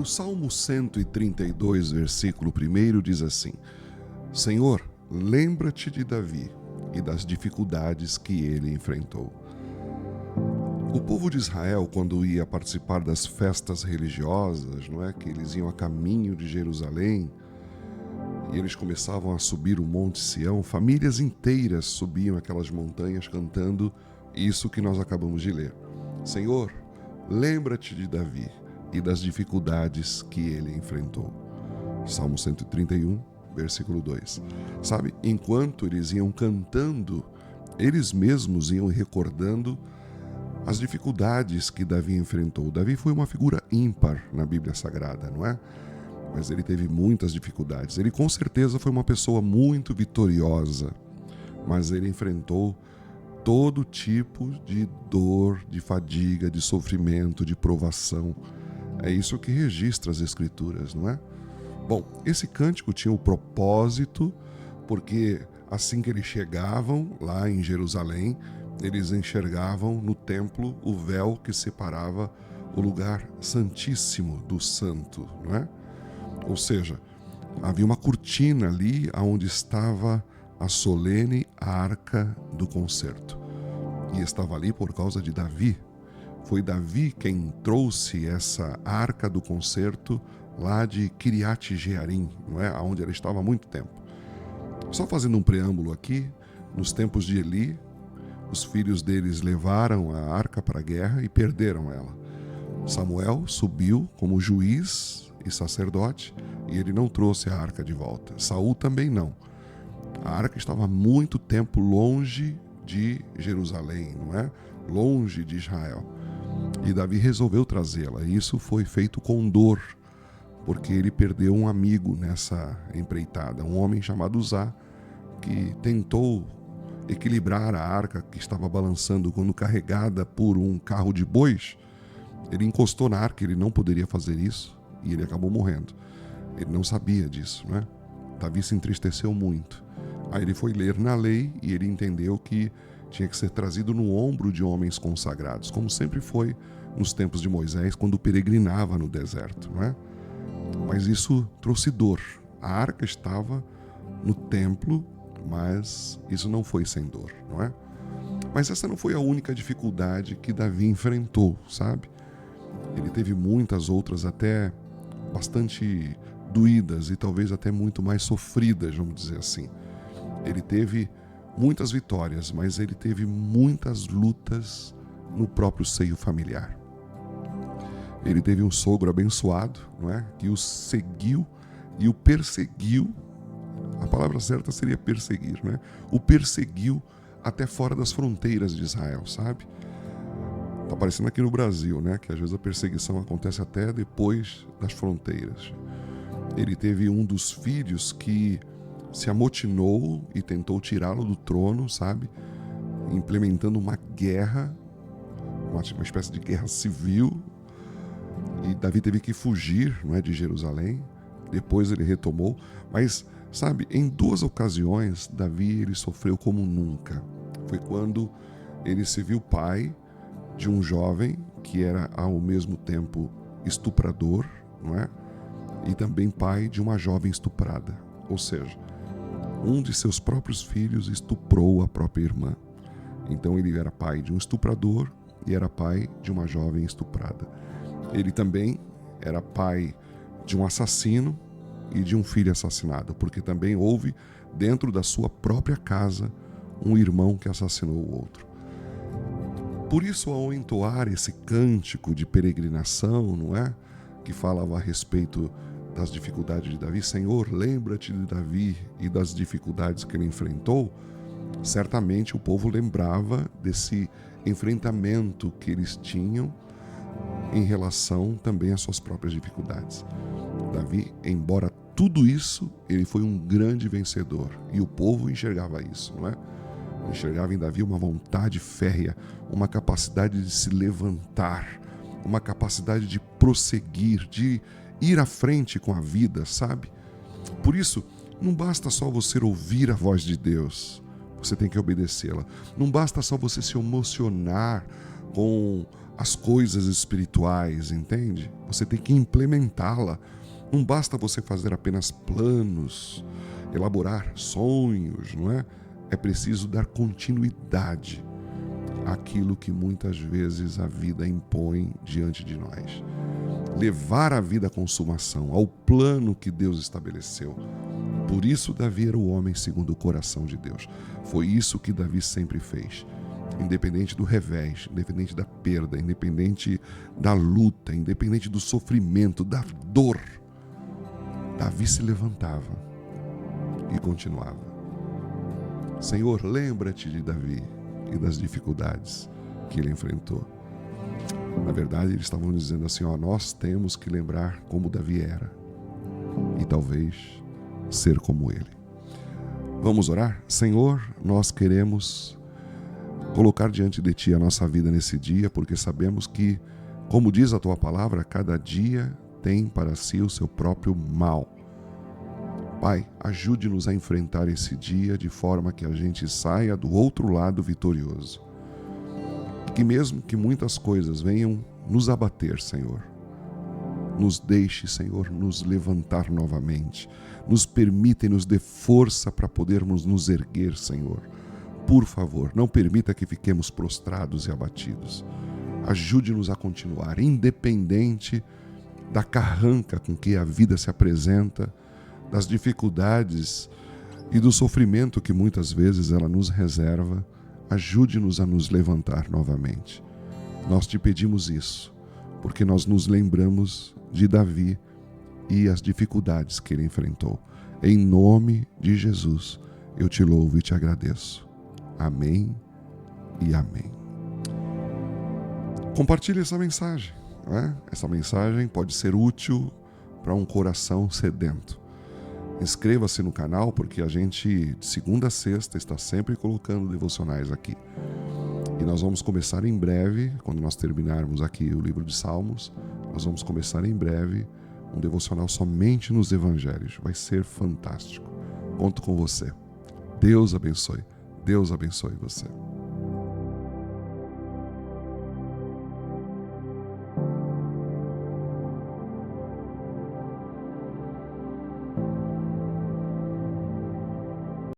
No Salmo 132, versículo 1, diz assim: Senhor, lembra-te de Davi e das dificuldades que ele enfrentou. O povo de Israel, quando ia participar das festas religiosas, não é, que eles iam a caminho de Jerusalém, e eles começavam a subir o Monte Sião, famílias inteiras subiam aquelas montanhas cantando isso que nós acabamos de ler. Senhor, lembra-te de Davi e das dificuldades que ele enfrentou. Salmo 131, versículo 2. Sabe, enquanto eles iam cantando, eles mesmos iam recordando as dificuldades que Davi enfrentou. Davi foi uma figura ímpar na Bíblia Sagrada, não é? Mas ele teve muitas dificuldades. Ele com certeza foi uma pessoa muito vitoriosa, mas ele enfrentou todo tipo de dor, de fadiga, de sofrimento, de provação. É isso que registra as Escrituras, não é? Bom, esse cântico tinha o propósito, porque assim que eles chegavam lá em Jerusalém, eles enxergavam no templo o véu que separava o lugar santíssimo do santo, não é? Ou seja, havia uma cortina ali onde estava a solene arca do concerto. E estava ali por causa de Davi. Foi Davi quem trouxe essa arca do concerto lá de Kiriat Jearim, não é? Onde ela estava há muito tempo. Só fazendo um preâmbulo aqui, nos tempos de Eli, os filhos deles levaram a arca para a guerra e perderam ela. Samuel subiu como juiz e sacerdote e ele não trouxe a arca de volta. Saul também não. A arca estava há muito tempo longe de Jerusalém, não é? Longe de Israel. E Davi resolveu trazê-la. Isso foi feito com dor, porque ele perdeu um amigo nessa empreitada, um homem chamado Uzá, que tentou equilibrar a arca que estava balançando quando carregada por um carro de bois. Ele encostou na arca, ele não poderia fazer isso e ele acabou morrendo. Ele não sabia disso, né? Davi se entristeceu muito. Aí ele foi ler na lei e ele entendeu que tinha que ser trazido no ombro de homens consagrados, como sempre foi nos tempos de Moisés, quando peregrinava no deserto, não é? Mas isso trouxe dor. A arca estava no templo, mas isso não foi sem dor, não é? Mas essa não foi a única dificuldade que Davi enfrentou, sabe? Ele teve muitas outras, até bastante doídas e talvez até muito mais sofridas, vamos dizer assim. Ele teve muitas vitórias, mas ele teve muitas lutas no próprio seio familiar. Ele teve um sogro abençoado, não é? Que o seguiu e o perseguiu. A palavra certa seria perseguir, né? O perseguiu até fora das fronteiras de Israel, sabe? Tá parecendo aqui no Brasil, né? Que às vezes a perseguição acontece até depois das fronteiras. Ele teve um dos filhos que se amotinou e tentou tirá-lo do trono, sabe? Implementando uma guerra, uma espécie de guerra civil. E Davi teve que fugir, não é, de Jerusalém. Depois ele retomou. Mas, sabe, em duas ocasiões, Davi ele sofreu como nunca. Foi quando ele se viu pai de um jovem que era ao mesmo tempo estuprador, não é? E também pai de uma jovem estuprada. Ou seja, um de seus próprios filhos estuprou a própria irmã. Então ele era pai de um estuprador e era pai de uma jovem estuprada. Ele também era pai de um assassino e de um filho assassinado, porque também houve dentro da sua própria casa um irmão que assassinou o outro. Por isso, ao entoar esse cântico de peregrinação, não é? Que falava a respeito das dificuldades de Davi, Senhor, lembra-te de Davi e das dificuldades que ele enfrentou, certamente o povo lembrava desse enfrentamento que eles tinham em relação também às suas próprias dificuldades. Davi, embora tudo isso, ele foi um grande vencedor e o povo enxergava isso, não é? Enxergava em Davi uma vontade férrea, uma capacidade de se levantar, uma capacidade de prosseguir, de ir à frente com a vida, sabe? Por isso, não basta só você ouvir a voz de Deus, você tem que obedecê-la. Não basta só você se emocionar com as coisas espirituais, entende? Você tem que implementá-la. Não basta você fazer apenas planos, elaborar sonhos, não é? É preciso dar continuidade àquilo que muitas vezes a vida impõe diante de nós. Levar a vida à consumação, ao plano que Deus estabeleceu. Por isso Davi era o homem segundo o coração de Deus. Foi isso que Davi sempre fez. Independente do revés, independente da perda, independente da luta, independente do sofrimento, da dor, Davi se levantava e continuava. Senhor, lembra-te de Davi e das dificuldades que ele enfrentou. Na verdade, eles estavam dizendo assim, nós temos que lembrar como Davi era e talvez ser como ele. Vamos orar? Senhor, nós queremos colocar diante de Ti a nossa vida nesse dia, porque sabemos que, como diz a Tua palavra, cada dia tem para si o seu próprio mal. Pai, ajude-nos a enfrentar esse dia de forma que a gente saia do outro lado vitorioso. Que mesmo que muitas coisas venham nos abater, Senhor, nos deixe, Senhor, nos levantar novamente. Nos permita e nos dê força para podermos nos erguer, Senhor. Por favor, não permita que fiquemos prostrados e abatidos. Ajude-nos a continuar, independente da carranca com que a vida se apresenta, das dificuldades e do sofrimento que muitas vezes ela nos reserva. Ajude-nos a nos levantar novamente. Nós te pedimos isso, porque nós nos lembramos de Davi e as dificuldades que ele enfrentou. Em nome de Jesus, eu te louvo e te agradeço. Amém e amém. Compartilhe essa mensagem, né? Essa mensagem pode ser útil para um coração sedento. Inscreva-se no canal, porque a gente, de segunda a sexta, está sempre colocando devocionais aqui. E nós vamos começar em breve, quando nós terminarmos aqui o livro de Salmos, nós vamos começar em breve um devocional somente nos evangelhos. Vai ser fantástico. Conto com você. Deus abençoe. Deus abençoe você.